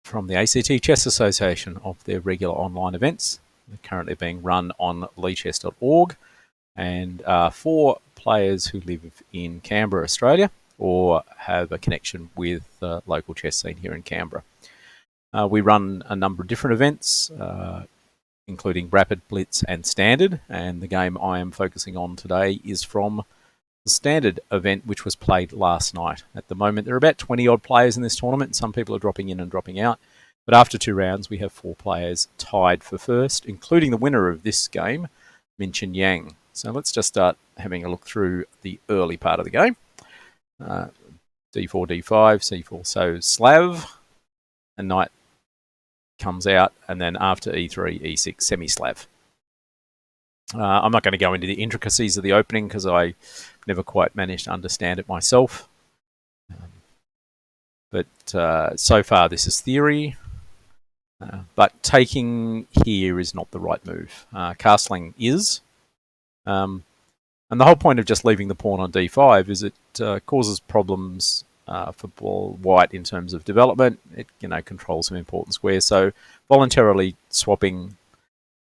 from the ACT Chess Association of their regular online events. They're currently being run on leechess.org and for players who live in Canberra, Australia, or have a connection with the local chess scene here in Canberra. We run a number of different events, including Rapid, Blitz and Standard, and the game I am focusing on today is from the Standard event, which was played last night. At the moment, there are about 20-odd players in this tournament, and some people are dropping in and dropping out. But after 2 rounds, we have 4 players tied for first, including the winner of this game, Minchin Yang. So let's just start having a look through the early part of the game. D4, D5, C4, so Slav, and knight comes out, and then after E3, E6, semi-Slav. I'm not going to go into the intricacies of the opening because I never quite managed to understand it myself. But so far this is theory. But taking here is not the right move. Castling is. And the whole point of just leaving the pawn on D5 is it causes problems for white in terms of development. It controls some important squares. So voluntarily swapping,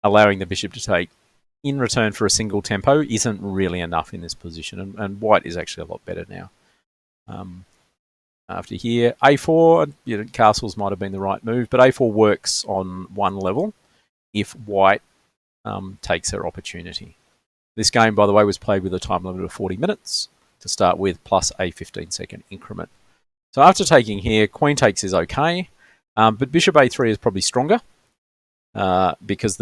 allowing the bishop to take in return for a single tempo isn't really enough in this position, and white is actually a lot better now. After here, A4, castles might have been the right move, but A4 works on one level if white takes her opportunity. This game, by the way, was played with a time limit of 40 minutes to start with, plus a 15-second increment. So after taking here, queen takes is okay, but bishop A3 is probably stronger because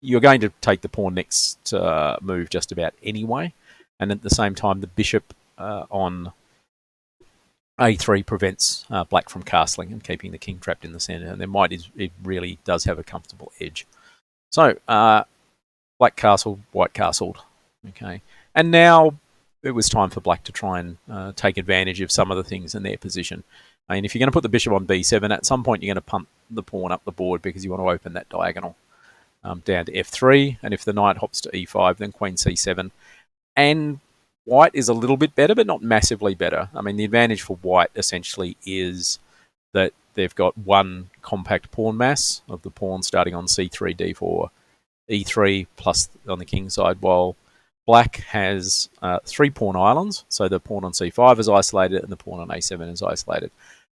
you're going to take the pawn next move just about anyway, and at the same time the bishop on A3 prevents black from castling and keeping the king trapped in the center, and then white it really does have a comfortable edge. So black castled, white castled, okay, and now it was time for black to try and take advantage of some of the things in their position. I mean, if you're going to put the bishop on B7, at some point you're going to pump the pawn up the board because you want to open that diagonal. Down to F3, and if the knight hops to E5, then queen C7. And white is a little bit better, but not massively better. I mean, the advantage for white essentially is that they've got one compact pawn mass of the pawn starting on C3, D4, E3, plus on the king side, while black has 3 pawn islands, so the pawn on C5 is isolated and the pawn on A7 is isolated.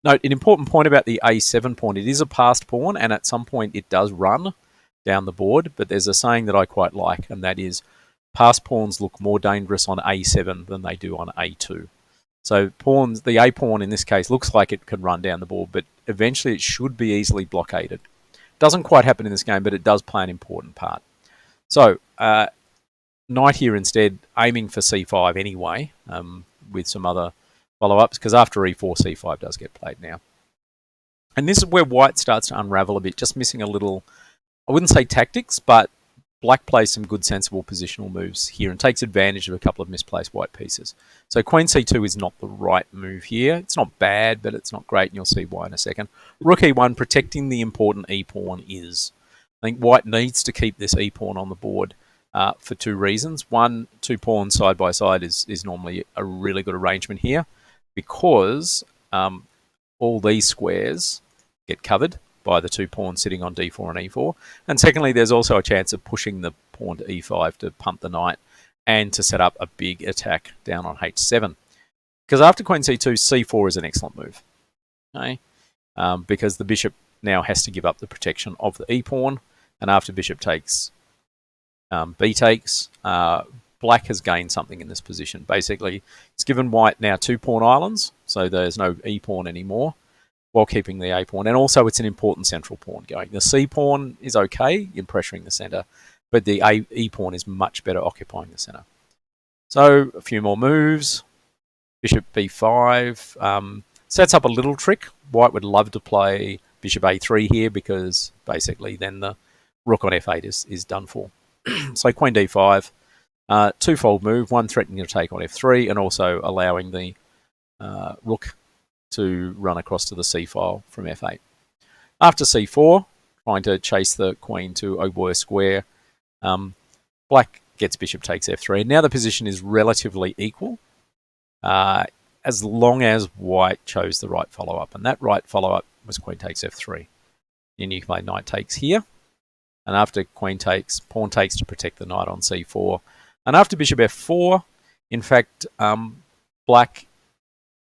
Note, an important point about the A7 pawn, it is a passed pawn, and at some point it does run down the board, but there's a saying that I quite like, and that is passed pawns look more dangerous on A7 than they do on A2. So the A pawn in this case looks like it can run down the board, but eventually it should be easily blockaded. Doesn't quite happen in this game, but it does play an important part. So knight here instead, aiming for C5 anyway, with some other follow-ups, because after E4, C5 does get played now. And this is where white starts to unravel a bit, just missing a little, I wouldn't say tactics, but black plays some good sensible positional moves here and takes advantage of a couple of misplaced white pieces. So queen C2 is not the right move here. It's not bad, but it's not great, and you'll see why in a second. Rook E1, protecting the important E-pawn is. I think white needs to keep this E-pawn on the board for 2 reasons. One, 2 pawns side by side is normally a really good arrangement here because all these squares get covered by the 2 pawns sitting on D4 and E4. And secondly, there's also a chance of pushing the pawn to E5 to pump the knight and to set up a big attack down on H7. Because after queen C2, C4 is an excellent move. Okay? Because the bishop now has to give up the protection of the E-pawn, and after bishop takes, B takes, black has gained something in this position. Basically, it's given white now 2 pawn islands, so there's no E-pawn anymore, while keeping the A-pawn. And also it's an important central pawn going. The C-pawn is okay in pressuring the center, but the E-pawn is much better occupying the center. So a few more moves. Bishop B5 sets up a little trick. White would love to play bishop A3 here because basically then the rook on F8 is done for. So queen D5, 2-fold move, one threatening to take on F3 and also allowing the rook to run across to the C file from F8. After C4, trying to chase the queen to a worse square, black gets bishop takes F3. Now the position is relatively equal as long as white chose the right follow-up. And that right follow-up was queen takes f3. Then you can play knight takes here. And after queen takes, pawn takes to protect the knight on c4. And after bishop f4, in fact, black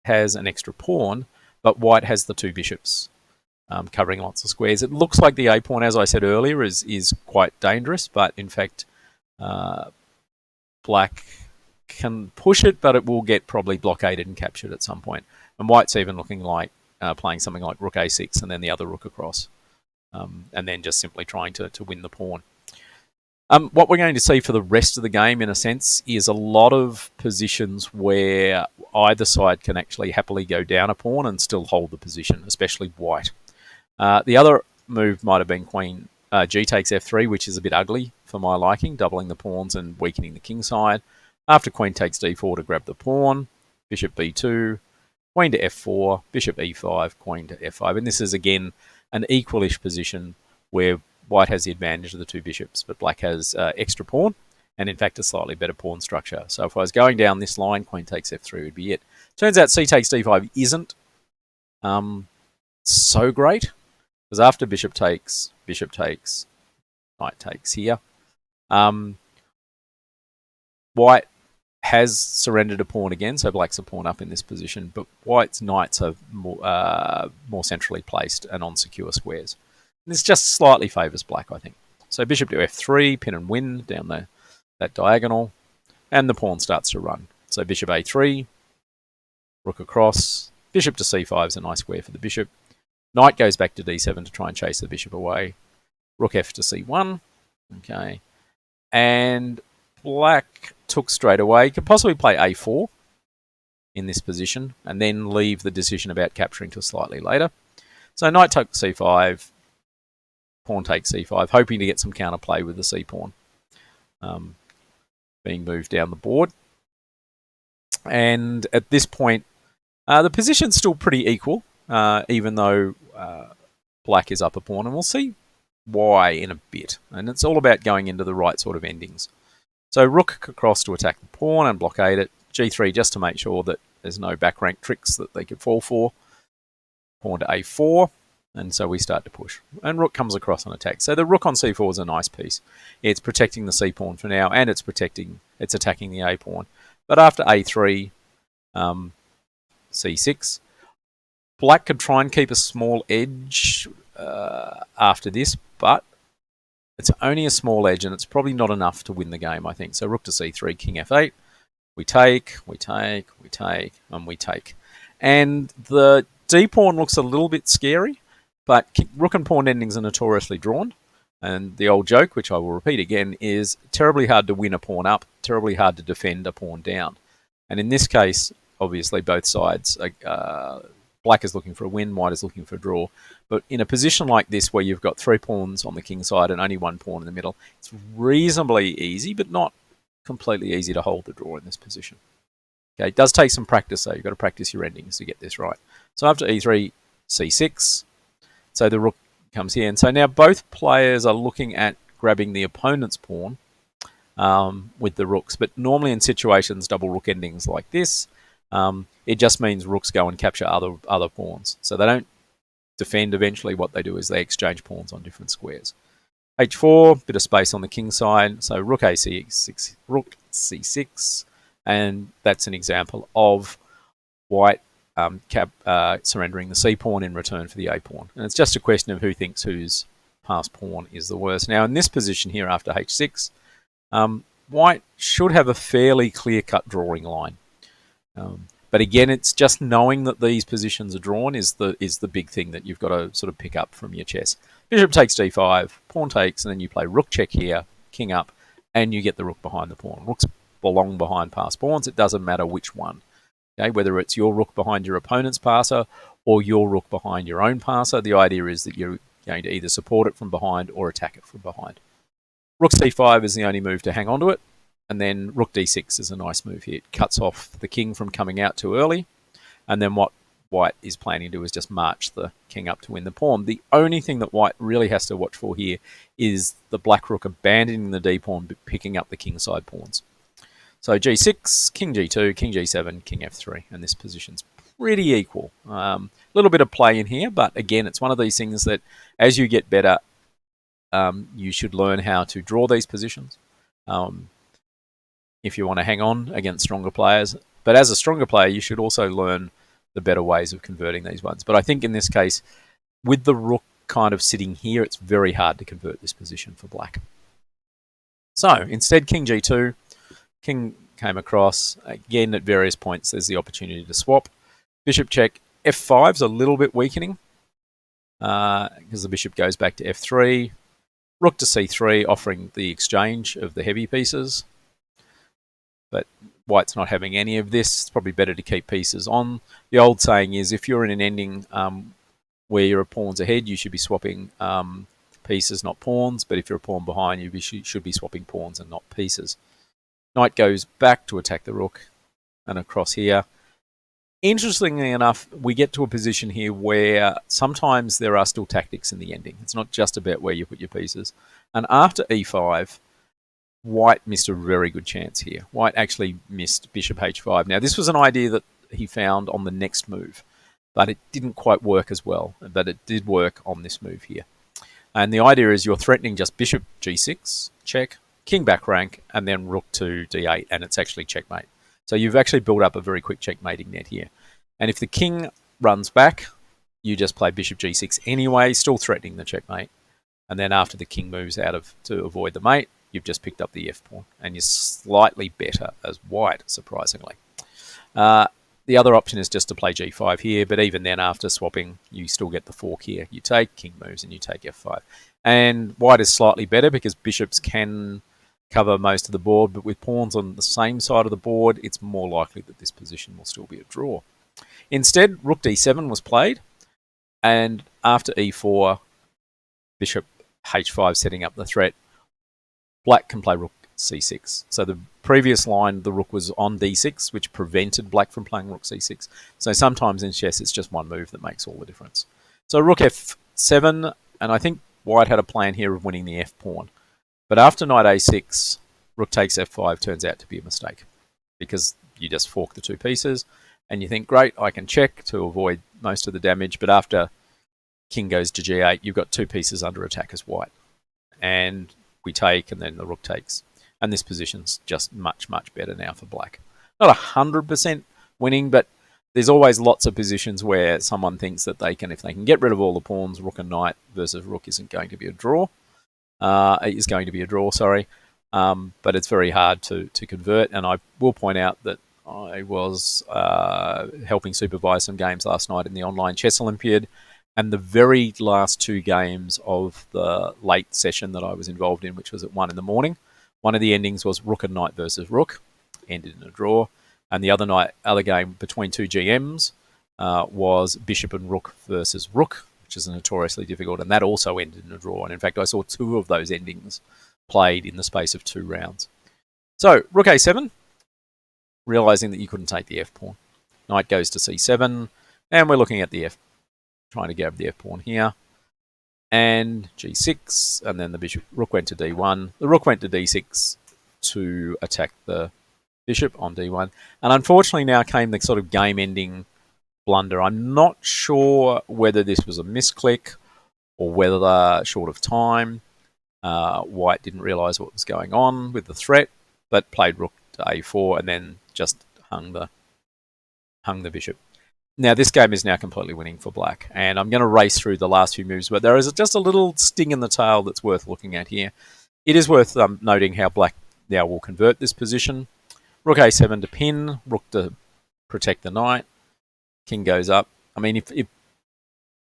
has an extra pawn, but white has the two bishops covering lots of squares. It looks like the a pawn, as I said earlier, is quite dangerous, but in fact, black can push it, but it will get probably blockaded and captured at some point. And white's even looking like playing something like rook a6 and then the other rook across, and then just simply trying to win the pawn. What we're going to see for the rest of the game, in a sense, is a lot of positions where either side can actually happily go down a pawn and still hold the position, especially white. The other move might have been queen g takes f3, which is a bit ugly for my liking, doubling the pawns and weakening the king side. After queen takes d4 to grab the pawn, bishop b2, queen to f4, bishop e5, queen to f5. And this is, again, an equalish position where white has the advantage of the two bishops, but black has extra pawn, and in fact a slightly better pawn structure. So if I was going down this line, queen takes f3 would be it. Turns out c takes d5 isn't so great, because after bishop takes, knight takes here. White has surrendered a pawn again, so black's a pawn up in this position, but white's knights are more centrally placed and on secure squares. And this just slightly favours black, I think. So bishop to f3, pin and win down that diagonal, and the pawn starts to run. So bishop a3, rook across, bishop to c5 is a nice square for the bishop. Knight goes back to d7 to try and chase the bishop away. Rook f to c1, okay. And black took straight away. Could possibly play a4 in this position and then leave the decision about capturing to slightly later. So knight takes c5, pawn takes c5, hoping to get some counterplay with the c pawn being moved down the board. And at this point, the position's still pretty equal, even though black is up a pawn, and we'll see why in a bit. And it's all about going into the right sort of endings. So rook across to attack the pawn and blockade it. g3 just to make sure that there's no back rank tricks that they could fall for. Pawn to a4, and so we start to push. And rook comes across on attack. So the rook on c4 is a nice piece. It's protecting the c pawn for now, and it's attacking the a pawn. But after a3, c6, black could try and keep a small edge after this, but it's only a small edge, and it's probably not enough to win the game, I think. So rook to c3, king f8. We take, and we take. And the d pawn looks a little bit scary, but rook and pawn endings are notoriously drawn. And the old joke, which I will repeat again, is terribly hard to win a pawn up, terribly hard to defend a pawn down. And in this case, obviously both sides, black is looking for a win, white is looking for a draw. But in a position like this where you've got three pawns on the king side and only one pawn in the middle, it's reasonably easy, but not completely easy to hold the draw in this position. Okay, it does take some practice though. You've got to practice your endings to get this right. So after e3, c6. So the rook comes here. And so now both players are looking at grabbing the opponent's pawn with the rooks. But normally in situations, double rook endings like this, it just means rooks go and capture other pawns. So they don't defend eventually. What they do is they exchange pawns on different squares. h4, bit of space on the king side. So rook a6, rook c6. And that's an example of white surrendering the c pawn in return for the a pawn. And it's just a question of who thinks whose passed pawn is the worst. Now in this position here after h6, white should have a fairly clear-cut drawing line. But again, it's just knowing that these positions are drawn is the big thing that you've got to sort of pick up from your chess. Bishop takes d5, pawn takes, and then you play rook check here, king up, and you get the rook behind the pawn. Rooks belong behind passed pawns. It doesn't matter which one. Okay, whether it's your rook behind your opponent's passer or your rook behind your own passer, the idea is that you're going to either support it from behind or attack it from behind. Rook c5 is the only move to hang on to it. And then rook d6 is a nice move here. It cuts off the king from coming out too early. And then what white is planning to do is just march the king up to win the pawn. The only thing that white really has to watch for here is the black rook abandoning the d pawn but picking up the king side pawns. So g6, king g2, king g7, king f3. And this position's pretty equal. A little bit of play in here, but again, it's one of these things that as you get better, you should learn how to draw these positions if you want to hang on against stronger players. But as a stronger player, you should also learn the better ways of converting these ones. But I think in this case, with the rook kind of sitting here, it's very hard to convert this position for black. So instead, king g2, king came across. Again, at various points, there's the opportunity to swap. Bishop check. f5 is a little bit weakening because the bishop goes back to f3. Rook to c3, offering the exchange of the heavy pieces. But white's not having any of this. It's probably better to keep pieces on. The old saying is, if you're in an ending where you're a pawn's ahead, you should be swapping pieces, not pawns. But if you're a pawn behind, you should be swapping pawns and not pieces. Knight goes back to attack the rook and across here. Interestingly enough, we get to a position here where sometimes there are still tactics in the ending. It's not just about where you put your pieces. And after e5, white missed a very good chance here. White actually missed bishop h5. Now, this was an idea that he found on the next move, but it didn't quite work as well. But it did work on this move here. And the idea is you're threatening just bishop g6, check, king back rank, and then rook to d8, and it's actually checkmate. So you've actually built up a very quick checkmating net here. And if the king runs back, you just play bishop g6 anyway, still threatening the checkmate. And then after the king moves out to avoid the mate, you've just picked up the f-pawn. And you're slightly better as white, surprisingly. The other option is just to play g5 here, but even then after swapping, you still get the fork here. You take, king moves, and you take f5. And white is slightly better because bishops can cover most of the board, but with pawns on the same side of the board, it's more likely that this position will still be a draw. Instead, rook d7 was played, and after e4, bishop h5 setting up the threat, black can play rook c6. So the previous line, the rook was on d6, which prevented black from playing rook c6. So sometimes in chess, it's just one move that makes all the difference. So rook f7, and I think white had a plan here of winning the f-pawn. But after knight a6, rook takes f5 turns out to be a mistake because you just fork the two pieces and you think, great, I can check to avoid most of the damage. But after king goes to g8, you've got two pieces under attack as white. And we take, and then the rook takes. And this position's just much, much better now for black. Not 100% winning, but there's always lots of positions where someone thinks that they can, if they can get rid of all the pawns, rook and knight versus rook isn't going to be a draw. Is going to be a draw, sorry. But it's very hard to convert. And I will point out that I was helping supervise some games last night in the online chess Olympiad. And the very last two games of the late session that I was involved in, which was at 1 in the morning, one of the endings was rook and knight versus rook, ended in a draw. And the other game between two GMs was bishop and rook versus rook, which is notoriously difficult, and that also ended in a draw. And in fact, I saw two of those endings played in the space of 2 rounds. So, rook a7, realizing that you couldn't take the f-pawn. Knight goes to c7, and we're looking at the trying to grab the f-pawn here. And g6, and then the rook went to d1. The rook went to d6 to attack the bishop on d1. And unfortunately now came the sort of game-ending blunder. I'm not sure whether this was a misclick or whether, short of time, white didn't realize what was going on with the threat, but played rook to a4 and then just hung the bishop. Now, this game is now completely winning for black, and I'm going to race through the last few moves, but there is just a little sting in the tail that's worth looking at here. It is worth noting how black now will convert this position. Rook a7 to pin, rook to protect the knight, king goes up. I mean,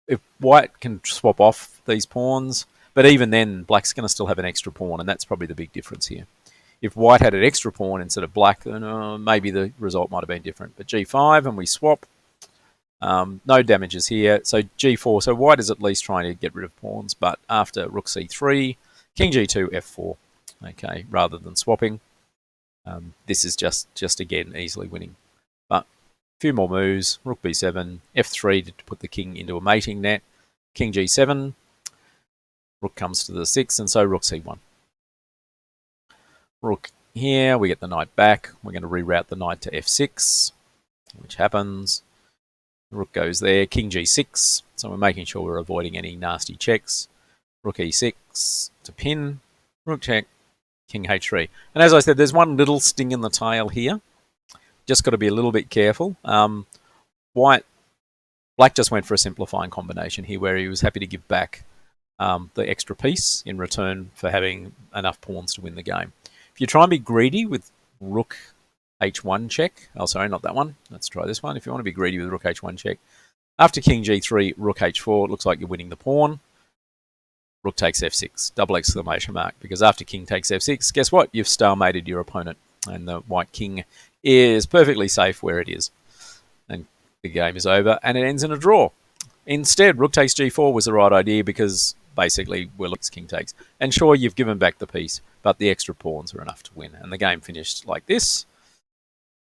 if white can swap off these pawns, but even then, black's going to still have an extra pawn, and that's probably the big difference here. If white had an extra pawn instead of black, then maybe the result might have been different. But g5, and we swap. No damages here. So g4. So white is at least trying to get rid of pawns, but after rook c3, king g2, f4. Okay, rather than swapping. This is just again easily winning. But a few more moves. Rook b7, f3 to put the king into a mating net. King g7. Rook comes to the 6, and so rook c1. Rook here. We get the knight back. We're going to reroute the knight to f6, which happens. Rook goes there. King g6. So we're making sure we're avoiding any nasty checks. Rook e6 to pin. Rook check. King h3. And as I said, there's one little sting in the tail here. Just got to be a little bit careful. Black just went for a simplifying combination here where he was happy to give back the extra piece in return for having enough pawns to win the game. If you try and be greedy with Rook h1 check, oh sorry, not that one. Let's try this one. If you want to be greedy with Rook h1 check, after King g3, Rook h4, it looks like you're winning the pawn. Rook takes f6, double exclamation mark, because after King takes f6, guess what? You've stalemated your opponent, and the white king is perfectly safe where it is. And the game is over, and it ends in a draw. Instead, Rook takes g4 was the right idea because basically Willock's king takes. And sure, you've given back the piece, but the extra pawns are enough to win. And the game finished like this,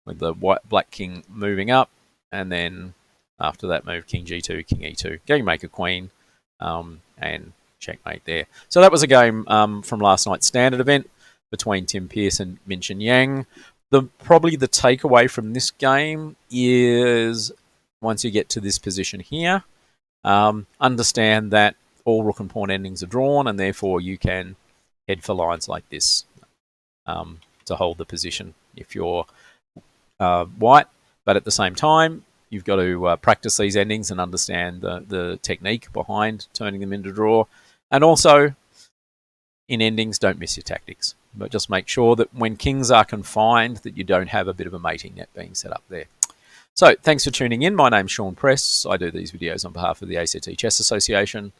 with the black king moving up, and then after that move, King g2, King e2, kingmaker queen, and checkmate there. So that was a game from last night's standard event between Tim Pearce and Minchin Yang. Probably the takeaway from this game is once you get to this position here, understand that all rook and pawn endings are drawn, and therefore you can head for lines like this to hold the position if you're white. But at the same time, you've got to practice these endings and understand the technique behind turning them into draw. And also, in endings, don't miss your tactics. But just make sure that when kings are confined, that you don't have a bit of a mating net being set up there. So, thanks for tuning in. My name's Sean Press. I do these videos on behalf of the ACT Chess Association.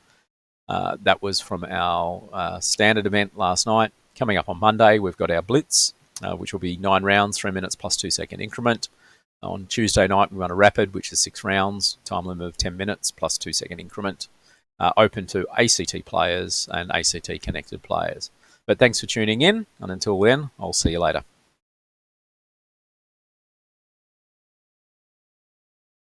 That was from our standard event last night. Coming up on Monday, we've got our Blitz, which will be 9 rounds, 3 minutes plus 2 second increment. On Tuesday night, we run a Rapid, which is 6 rounds, time limit of 10 minutes plus 2 second increment. Open to ACT players and ACT connected players. But thanks for tuning in, and until then, I'll see you later.